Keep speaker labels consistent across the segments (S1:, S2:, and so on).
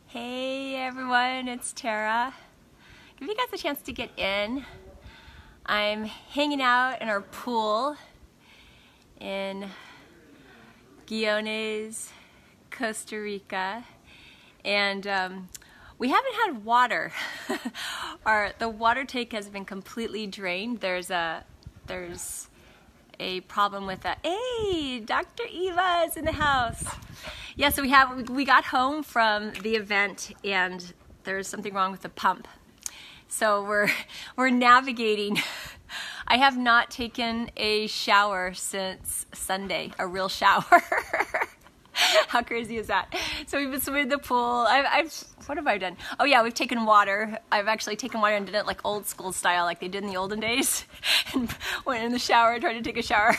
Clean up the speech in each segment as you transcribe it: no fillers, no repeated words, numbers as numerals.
S1: Hey everyone, it's Tara. Give you guys a chance to get in. I'm hanging out in our pool in Guiones, Costa Rica, and we haven't had water. The water tank has been completely drained. There's a problem with that. Hey, Dr. Eva is in the house. Yeah, so we got home from the event and there's something wrong with the pump. So we're navigating. I have not taken a shower since Sunday, a real shower. How crazy is that? So we've been swimming in the pool. What have I done? Oh yeah, we've taken water. I've actually taken water and did it like old school style, like they did in the olden days. And went in the shower, tried to take a shower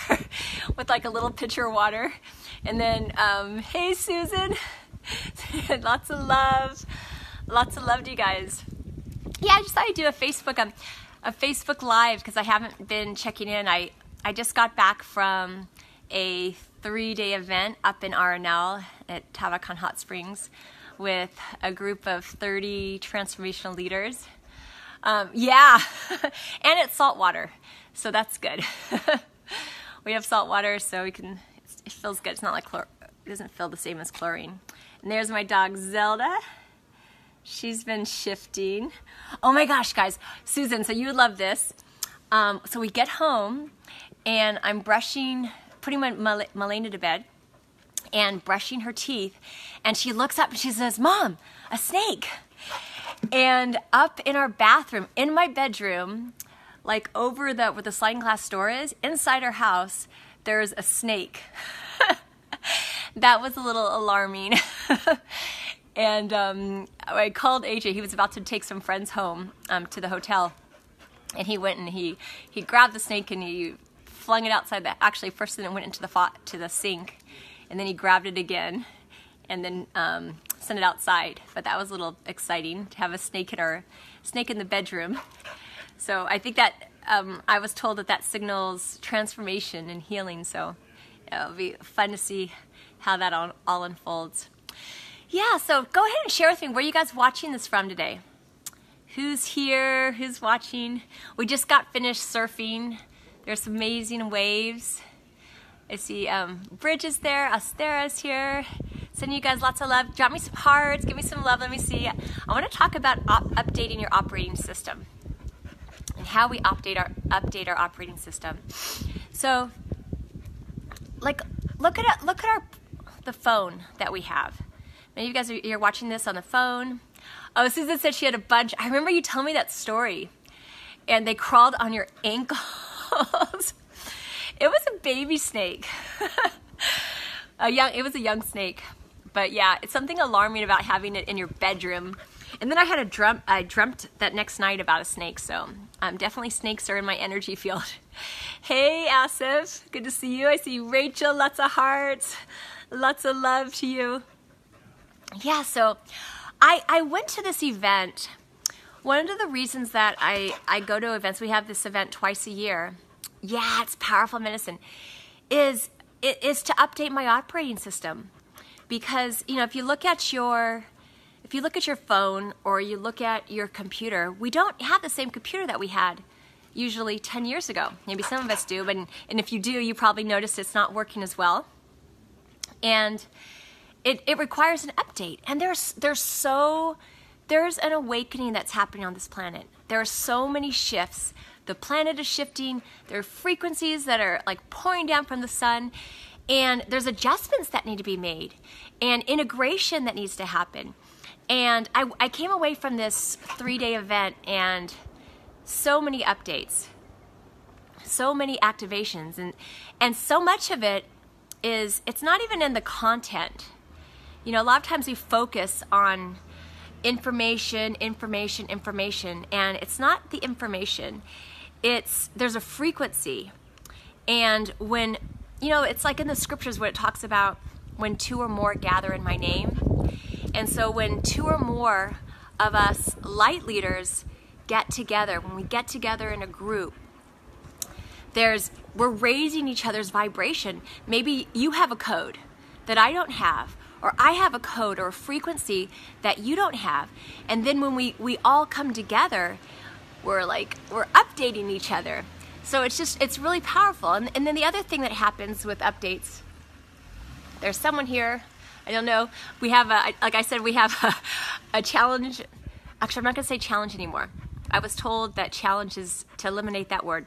S1: with like a little pitcher of water. And then, hey Susan, lots of love to you guys. Yeah, I just thought I'd do a Facebook Live because I haven't been checking in. I just got back from a 3-day event up in Arenal at Tavakan Hot Springs with a group of 30 transformational leaders. Yeah, and it's salt water, so that's good. We have salt water, so it feels good. It's not like it doesn't feel the same as chlorine. And there's my dog Zelda. She's been shifting. Oh my gosh, guys, Susan, so you would love this. So we get home, and I'm putting my Malena to bed and brushing her teeth, and she looks up and she says, "Mom, a snake." And up in our bathroom, in my bedroom, like over where the sliding glass door is, inside our house, there's a snake. That was a little alarming. And I called AJ. He was about to take some friends home to the hotel, and he went and he grabbed the snake and he flung it outside. Actually, first then it went into the sink, and then he grabbed it again, and then sent it outside. But that was a little exciting to have a snake in the bedroom. So I think that I was told that signals transformation and healing. So it'll be fun to see how that all unfolds. Yeah, so go ahead and share with me where you guys watching this from today. Who's here? Who's watching? We just got finished surfing. There's some amazing waves. I see Bridget's there, Astera's here. Sending you guys lots of love. Drop me some hearts, give me some love. Let me see. I want to talk about updating your operating system and how we update our operating system. So, like, look at the phone that we have. Many of you guys you're watching this on the phone. Oh, Susan said she had a bunch. I remember you telling me that story, and they crawled on your ankles. It was a baby snake. It was a young snake. But yeah, it's something alarming about having it in your bedroom. And then I dreamt that next night about a snake. So definitely snakes are in my energy field. Hey Asif, good to see you. I see Rachel, lots of hearts, lots of love to you. Yeah, so I went to this event. One of the reasons that I go to events, we have this event twice a year. Yeah, it's Powerful Medicine. Is to update my operating system, because if you look at your phone or you look at your computer, we don't have the same computer that we had usually 10 years ago. Maybe some of us do, and if you do, you probably notice it's not working as well. And it requires an update, and there's an awakening that's happening on this planet. There are so many shifts. The planet is shifting. There are frequencies that are like pouring down from the sun, and there's adjustments that need to be made and integration that needs to happen. And I came away from this 3-day event and so many updates, so many activations, and so much of it it's not even in the content. A lot of times we focus on information, and it's not the information. There's a frequency. And when, it's like in the scriptures where it talks about when 2 or more gather in my name. And so when 2 or more of us light leaders get together, when we get together in a group, we're raising each other's vibration. Maybe you have a code that I don't have, or I have a code or a frequency that you don't have. And then when we all come together, we're updating each other. So it's really powerful. And then the other thing that happens with updates, there's someone here, I don't know, we have like I said, we have a challenge. Actually, I'm not gonna say challenge anymore. I was told that challenge is to eliminate that word.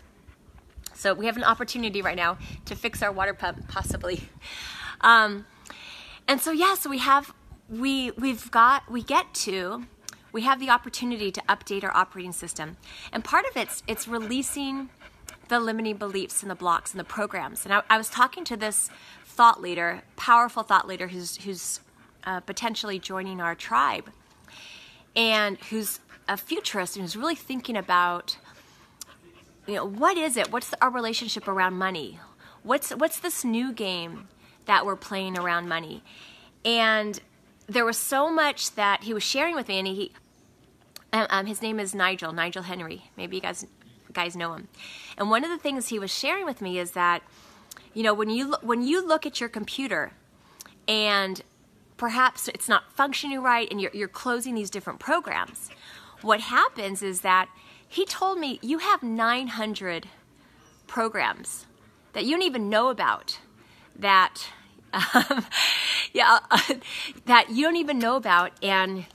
S1: So we have an opportunity right now to fix our water pump, possibly. And so yeah, so we have the opportunity to update our operating system. And part of it's releasing the limiting beliefs and the blocks and the programs. And I was talking to this thought leader, powerful thought leader who's potentially joining our tribe, and who's a futurist and who's really thinking about, what is it? What's our relationship around money? What's this new game that we're playing around money? And there was so much that he was sharing with me, and his name is Nigel Henry. Maybe you guys know him. And one of the things he was sharing with me is that, when you look at your computer and perhaps it's not functioning right and you're closing these different programs, what happens is that he told me you have 900 programs that you don't even know about, that that you don't even know about, and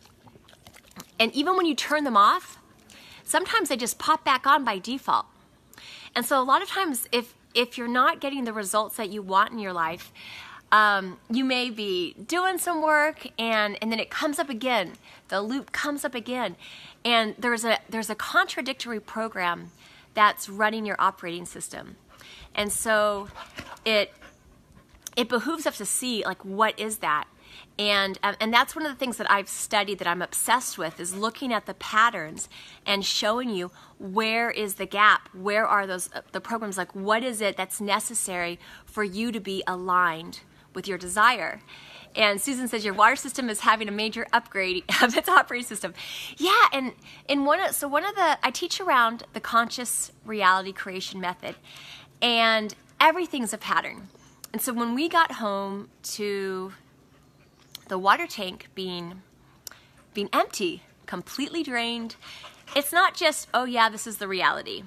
S1: even when you turn them off, sometimes they just pop back on by default. And so a lot of times, if you're not getting the results that you want in your life, you may be doing some work and then it comes up again. The loop comes up again. And there's a contradictory program that's running your operating system. And so it behooves us to see, what is that? And that's one of the things that I've studied, that I'm obsessed with, is looking at the patterns and showing you where is the gap, where are the programs, what is it that's necessary for you to be aligned with your desire. And Susan says your water system is having a major upgrade of its operating system. Yeah, and I teach around the conscious reality creation method, and everything's a pattern. And so when we got home to the water tank being empty, completely drained, it's not just, oh yeah, this is the reality.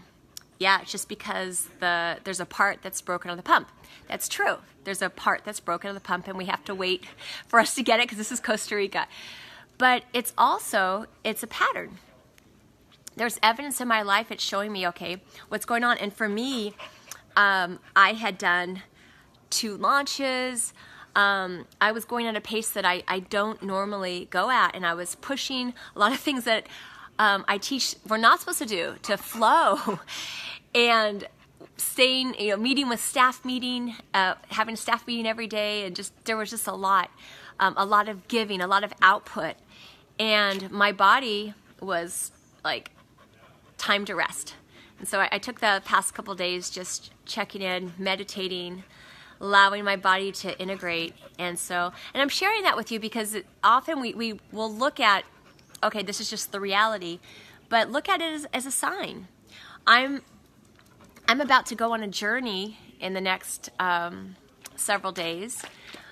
S1: Yeah, it's just because there's a part that's broken on the pump. That's true. There's a part that's broken on the pump and we have to wait for us to get it because this is Costa Rica. But it's a pattern. There's evidence in my life. It's showing me, okay, what's going on. And for me, I had done 2 launches. I was going at a pace that I don't normally go at, and I was pushing a lot of things that I teach we're not supposed to do, to flow, and staying, meeting with staff meeting, having a staff meeting every day, and there was just a lot of giving, a lot of output, and my body was like, time to rest. And so I took the past couple days just checking in, meditating, allowing my body to integrate. And I'm sharing that with you because often we will look at, okay, this is just the reality, but look at it as a sign. I'm about to go on a journey in the next several days.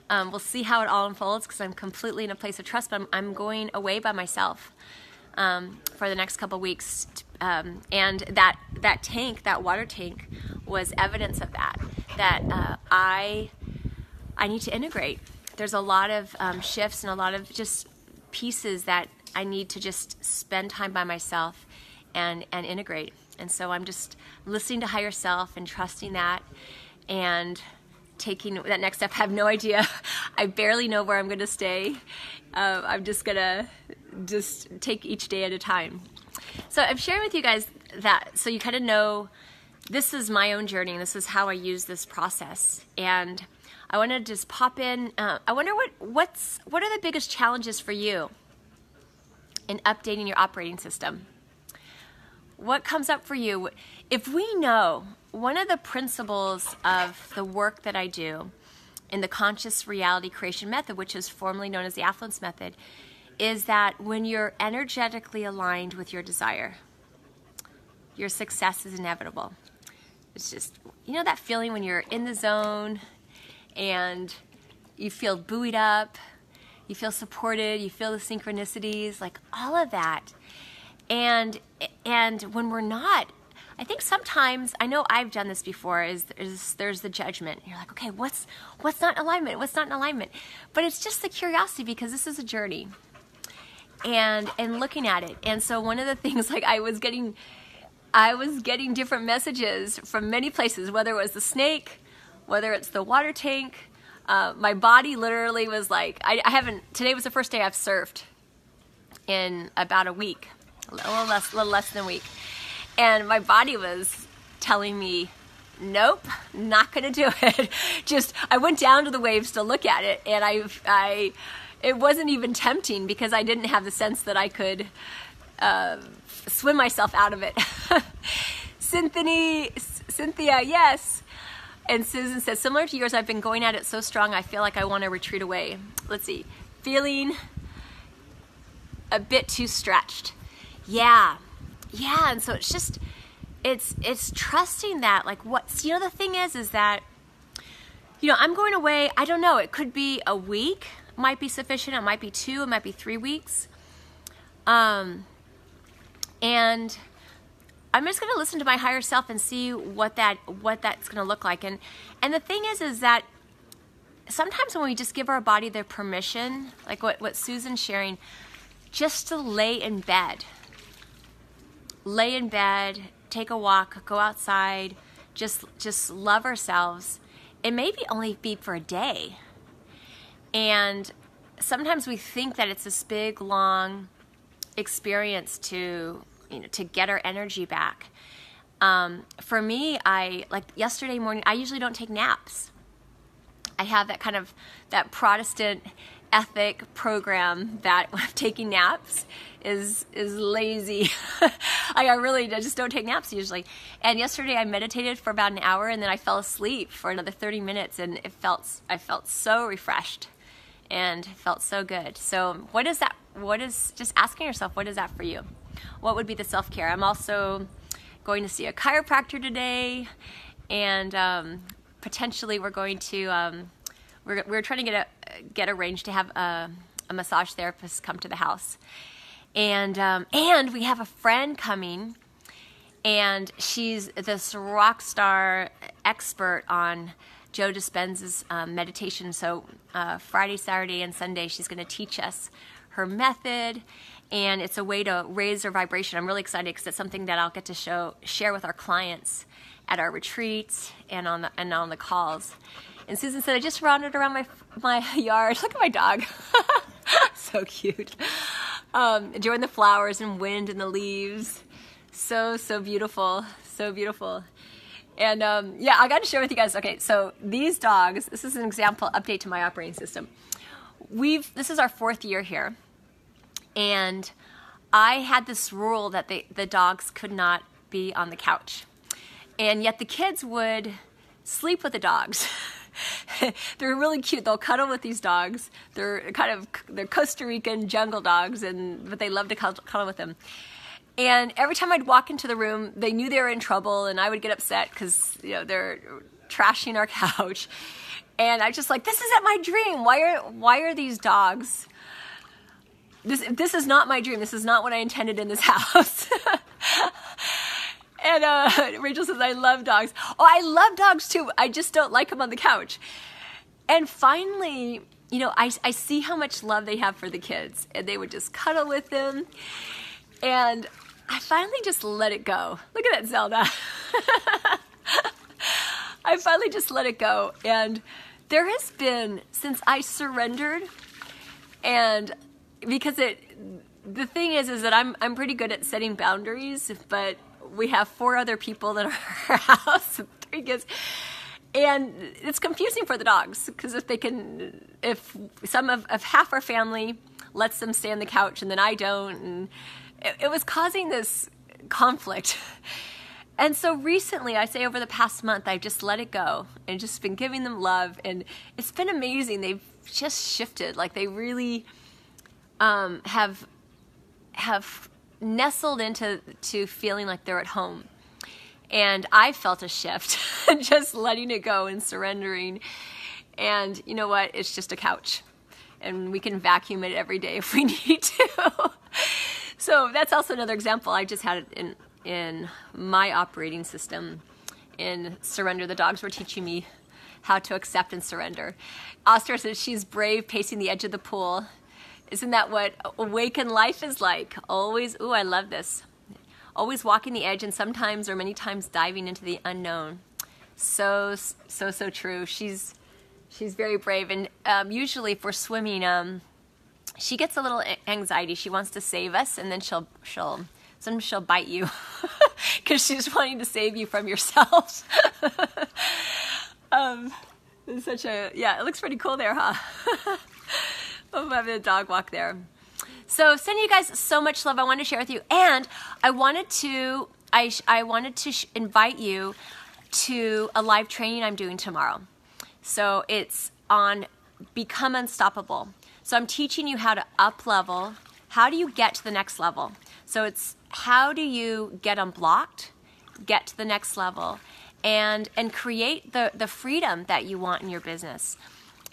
S1: We'll see how it all unfolds because I'm completely in a place of trust, but I'm going away by myself for the next couple weeks. And that tank, that water tank, was evidence of that I need to integrate. There's a lot of shifts and a lot of just pieces that I need to just spend time by myself and integrate. And so I'm just listening to higher self and trusting that and taking that next step. I have no idea. I barely know where I'm going to stay. I'm just going to take each day at a time. So I'm sharing with you guys that so you kind of know this is my own journey and this is how I use this process. And I want to just pop in. I wonder what are the biggest challenges for you in updating your operating system? What comes up for you? If we know one of the principles of the work that I do in the conscious reality creation method, which is formerly known as the affluence method, is that when you're energetically aligned with your desire, your success is inevitable. It's just, that feeling when you're in the zone and you feel buoyed up You feel supported. You feel the synchronicities, like all of that. And when we're not, I think sometimes, I know I've done this before, is there's the judgment. You're like, okay, what's not in alignment? What's not in alignment? But it's just the curiosity, because this is a journey. And looking at it. And so one of the things, like I was getting different messages from many places, whether it was the snake, whether it's the water tank. My body literally was like, today was the first day I've surfed in about a week, a little less than a week. And my body was telling me, nope, not going to do it. I went down to the waves to look at it, and it wasn't even tempting, because I didn't have the sense that I could swim myself out of it. Cynthia, yes. And Susan says, similar to yours, I've been going at it so strong, I feel like I want to retreat away. Let's see. Feeling a bit too stretched. Yeah. And so it's just, it's trusting that, like, the thing is that, I'm going away. I don't know. It could be a week, might be sufficient. It might be 2, it might be 3 weeks. And I'm just going to listen to my higher self and see what that's going to look like. And the thing is that sometimes when we just give our body the permission, like what Susan's sharing, just to lay in bed, take a walk, go outside, just love ourselves. It may only be for a day. And sometimes we think that it's this big, long experience to get our energy back. For me, like yesterday morning, I usually don't take naps. I have that Protestant ethic program that taking naps is lazy. I just don't take naps usually. And yesterday I meditated for about an hour, and then I fell asleep for another 30 minutes, and I felt so refreshed and felt so good. So just asking yourself, what is that for you? What would be the self-care? I'm also going to see a chiropractor today, and potentially we're going to we're trying to get arranged to have a massage therapist come to the house, and we have a friend coming, and she's this rock star expert on Joe Dispenza's meditation. So Friday, Saturday, and Sunday, she's going to teach us her method, and it's a way to raise our vibration. I'm really excited because it's something that I'll get to share with our clients at our retreats and on the calls. And Susan said, I just wandered around my yard. Look at my dog. So cute. Enjoying the flowers and wind and the leaves. So beautiful. So beautiful. And I got to share with you guys. Okay, so these dogs, this is an example update to my operating system. This is our 4th year here. And I had this rule that the dogs could not be on the couch. And yet the kids would sleep with the dogs. They're really cute. They'll cuddle with these dogs. They're Costa Rican jungle dogs, but they love to cuddle with them. And every time I'd walk into the room, they knew they were in trouble, and I would get upset because they're trashing our couch. And I'm just like, this isn't my dream. Why are these dogs? This is not my dream. This is not what I intended in this house. And Rachel says, I love dogs. Oh, I love dogs too. I just don't like them on the couch. And finally, I see how much love they have for the kids. And they would just cuddle with them. And I finally just let it go. Look at that, Zelda. I finally just let it go. And there has been, since I surrendered, and because the thing is that I'm pretty good at setting boundaries, but we have 4 other people in our house, 3 kids, and it's confusing for the dogs because if some of half our family lets them stay on the couch and then I don't, and it was causing this conflict. And so recently, I say over the past month, I've just let it go and just been giving them love, and it's been amazing. They've just shifted, like they really have nestled into feeling like they're at home. And I felt a shift, just letting it go and surrendering. And you know what? It's just a couch. and we can vacuum it every day if we need to. So that's also another example. I just had it in my operating system. In Surrender, the dogs were teaching me how to accept and surrender. Oster says she's brave, pacing the edge of the pool. Isn't that what awakened life is like? Always, ooh, I love this. Always walking the edge, and sometimes or many times diving into the unknown. So true. She's very brave, and usually if we're swimming, she gets a little anxiety. She wants to save us, and then sometimes she'll bite you because she's wanting to save you from yourself. It's such a, yeah, it looks pretty cool there, huh? I'm having a dog walk there. So sending you guys so much love. I wanted to share with you, and I wanted to invite you to a live training I'm doing tomorrow. So it's on Become Unstoppable. So I'm teaching you how to up level. How do you get to the next level? So it's how do you get unblocked, get to the next level, and create the freedom that you want in your business.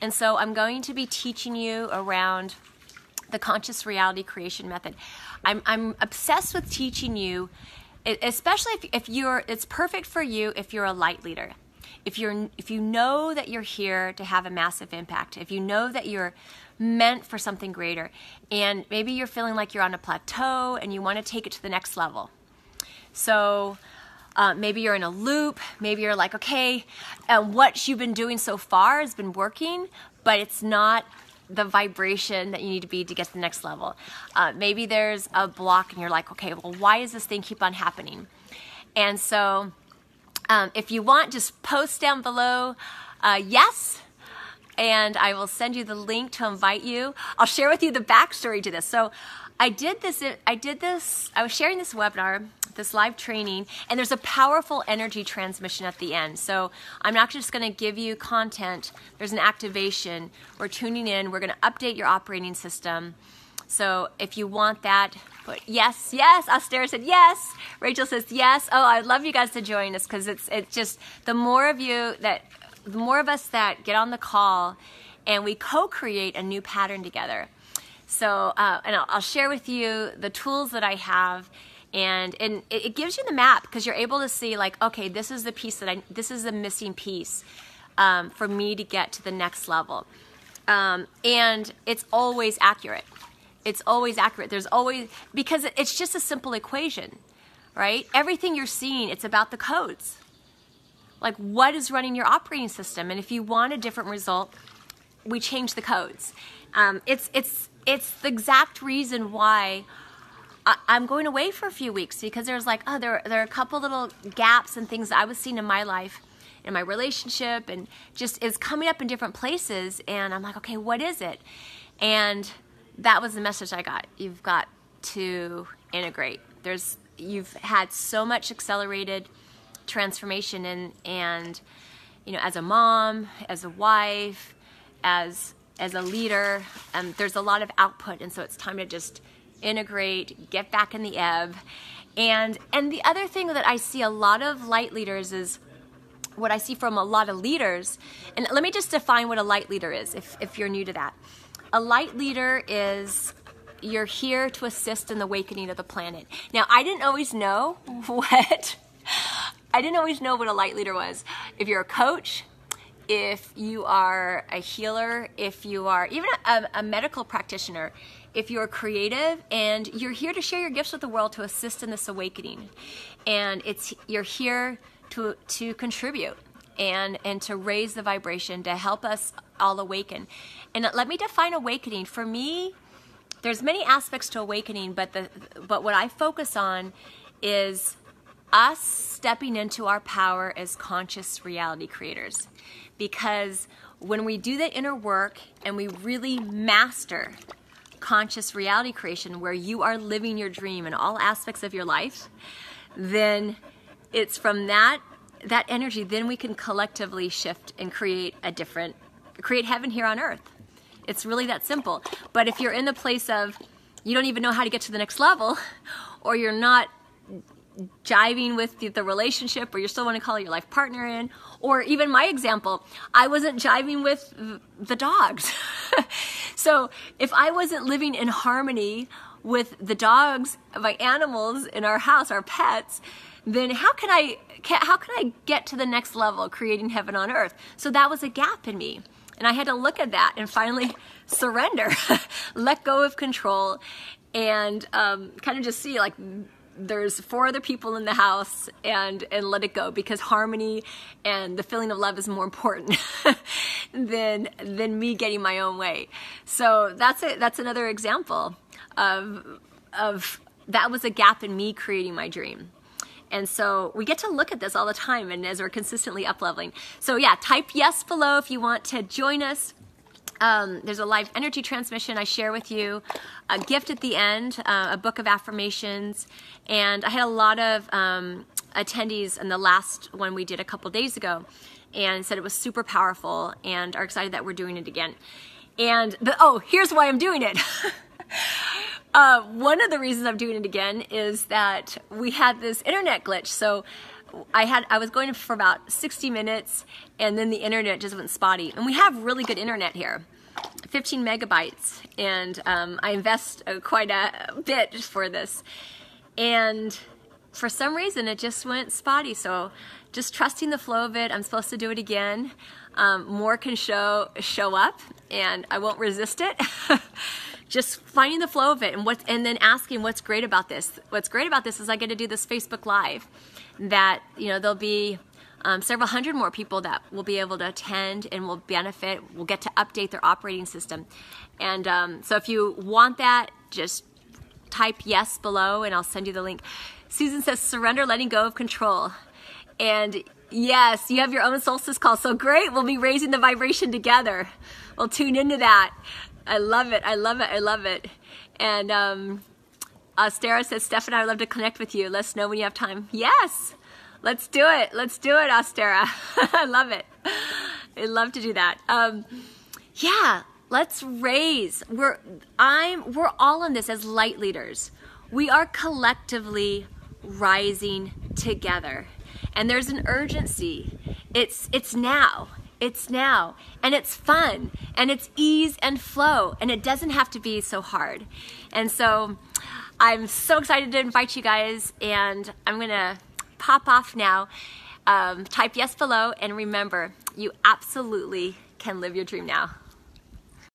S1: And so I'm going to be teaching you around the conscious reality creation method. I'm obsessed with teaching you, especially if it's perfect for you if you're a light leader. If you know that you're here to have a massive impact, if you know that you're meant for something greater, and maybe you're feeling like you're on a plateau and you want to take it to the next level. So maybe you're in a loop, maybe you're like, okay, what you've been doing so far has been working, but it's not the vibration that you need to be to get to the next level. Maybe there's a block and you're like, okay, well, why does this thing keep on happening? And so if you want, just post down below yes, and I will send you the link to invite you. I'll share with you the backstory to this. So I was sharing this webinar, this live training, and there's a powerful energy transmission at the end. So I'm not just going to give you content. There's an activation. We're tuning in. We're going to update your operating system. So if you want that, put yes, yes. Aster said yes. Rachel says yes. Oh, I'd love you guys to join us, because it's just the more of us that get on the call and we co-create a new pattern together. So, and I'll share with you the tools that I have, and it gives you the map, because you're able to see, like, okay, this is the piece this is the missing piece for me to get to the next level. And it's always accurate. It's always accurate. There's always, because it's just a simple equation, right? Everything you're seeing, it's about the codes. Like, what is running your operating system? And if you want a different result, we change the codes. It's the exact reason why I'm going away for a few weeks, because there's like, oh, there are a couple little gaps and things that I was seeing in my life, in my relationship, and just is coming up in different places. And I'm like, okay, what is it? And that was the message I got. You've got to integrate. You've had so much accelerated transformation, and you know, as a mom, as a wife, as a leader, there's a lot of output, and so it's time to just integrate, get back in the ebb. And the other thing that I see a lot of light leaders is, what I see from a lot of leaders, and let me just define what a light leader is, if you're new to that. A light leader is, you're here to assist in the awakening of the planet. Now, I didn't always know what a light leader was. If you're a coach, if you are a healer, if you are even a medical practitioner, if you're creative and you're here to share your gifts with the world to assist in this awakening, and you're here to contribute and to raise the vibration, to help us all awaken. And let me define awakening. For me, there's many aspects to awakening, but what I focus on is us stepping into our power as conscious reality creators. Because when we do that inner work and we really master conscious reality creation, where you are living your dream in all aspects of your life, then it's from that energy, then we can collectively shift and create heaven here on earth. It's really that simple. But if you're in the place of, you don't even know how to get to the next level, or you're not jiving with the relationship, or you still want to call your life partner in, or even my example, I wasn't jiving with the dogs. So if I wasn't living in harmony with the dogs, my animals in our house, our pets, then how can I get to the next level, creating heaven on earth? So that was a gap in me. And I had to look at that and finally surrender, let go of control, and kind of just see, like, there's 4 other people in the house, and let it go, because harmony and the feeling of love is more important than me getting my own way. So that's it. That's another example of that was a gap in me creating my dream. And so we get to look at this all the time, and as we're consistently up-leveling. So yeah, type yes below if you want to join us. There's a live energy transmission I share with you, a gift at the end, a book of affirmations, and I had a lot of attendees in the last one we did a couple days ago, and said it was super powerful, and are excited that we're doing it again. And here's why I'm doing it. One of the reasons I'm doing it again is that we had this internet glitch. So I was going for about 60 minutes, and then the internet just went spotty. And we have really good internet here, 15 megabytes, and I invest quite a bit for this. And for some reason, it just went spotty. So just trusting the flow of it. I'm supposed to do it again. More can show up, and I won't resist it. Just finding the flow of it, and then asking what's great about this. What's great about this is I get to do this Facebook Live. That, there'll be several hundred more people that will be able to attend and will benefit. Will get to update their operating system. And so if you want that, just type yes below, and I'll send you the link. Susan says, surrender, letting go of control. And yes, you have your own solstice call. So great, we'll be raising the vibration together. We'll tune into that. I love it. I love it. I love it. And Astera says, Steph and I would love to connect with you. Let us know when you have time. Yes, let's do it. Let's do it, Astera. I love it. I'd love to do that. Yeah, let's raise. We're all in this as light leaders. We are collectively rising together, and there's an urgency. It's now. It's now, and it's fun, and it's ease and flow, and it doesn't have to be so hard. And so I'm so excited to invite you guys, and I'm gonna pop off now. Type yes below, and remember, you absolutely can live your dream now.